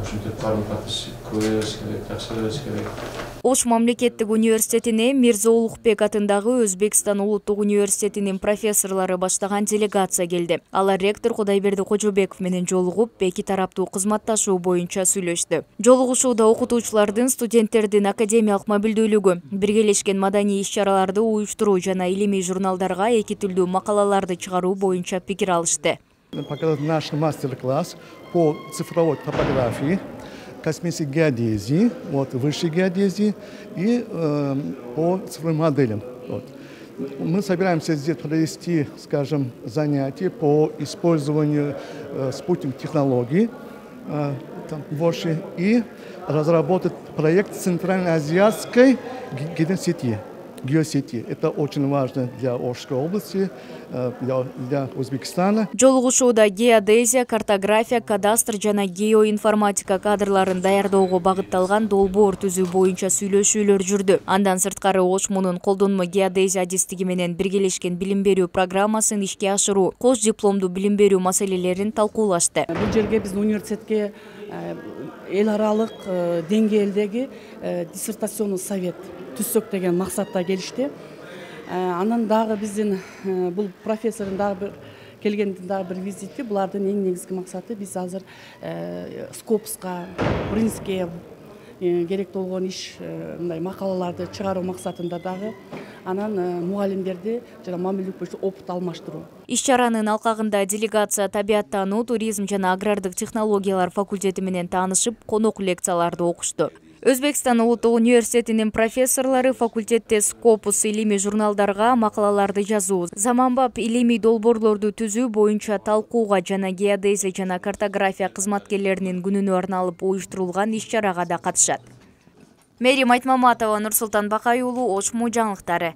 ушинтип карым-катыш көбөйөбүз керек, жакшыртабыз керек. Ош мамлекеттик университетине Мирза Улукбек атындагы Өзбекстан улуттук университетинин профессорлору баштаган делегация келди. Алар ректор Кудайберди Кожобеков менен жолугуп, эки тараптуу кызматташуу боюнча сүйлөштү. Жолугушууда окутуучулардын, студенттердин академиялык мобилдүүлүгү, биргелешкен маданий иш-чараларды уюштуруу жана илимий журналдарга эки tilдүү макалаларды чыгаруу боюнча пикир алышты. Показать наш мастер-класс по цифровой топографии, космической геодезии, высшей геодезии и по цифровым моделям. Мы собираемся здесь провести, скажем, занятия по использованию спутниковых технологий и разработать проект Центральноазиатской геосети. Это очень важно для Ошской области, для Өзбекстана. Жолугушууда геодезия, картография, кадастр жана геоинформатика кадрларын даярдоого багытталган долбоор түзүү боюнча сүйлөшүүлөр жүрдү. Андан сырткары Ош мунун колдонмо геодезия адистиги менен биргелешкен билим берүү программасын ишке ашыруу, кош дипломдуу билим берүү маселелерин талкуулашты. Бул жерге биздин университетке эл аралык деңгээлдеги диссертационный совет түзсөк деген максатта келишти. Анан дагы биздин бул профессордун дагы бир келгендин дагы бир визити, булардын эң негизги максаты биз азыр Скопска, Бринске керек болгон иш мындай макалаларды чыгаруу максатында дагы анан мугалимдерди жана мамилдик боюнча опыт алмаштыруу. Иш-чаранын алкагында делегация табияттануу, туризм жана агрардык технологиялар факультети менен таанышып, конок лекцияларды окушту. Өзбекстан улуттук университетинин профессорлору факультетте Скопус илимий журналдарга макалаларды жазуу, заманбап илимий долбоорлорду түзүү боюнча талкууга жана геодезия жана картография кызматкерлеринин күнүнө арналып уюштурулган иш-чарага да катышат. Мерим Айтмаматова, Нурсултан Бакай уулу, Ош жаңылыктары.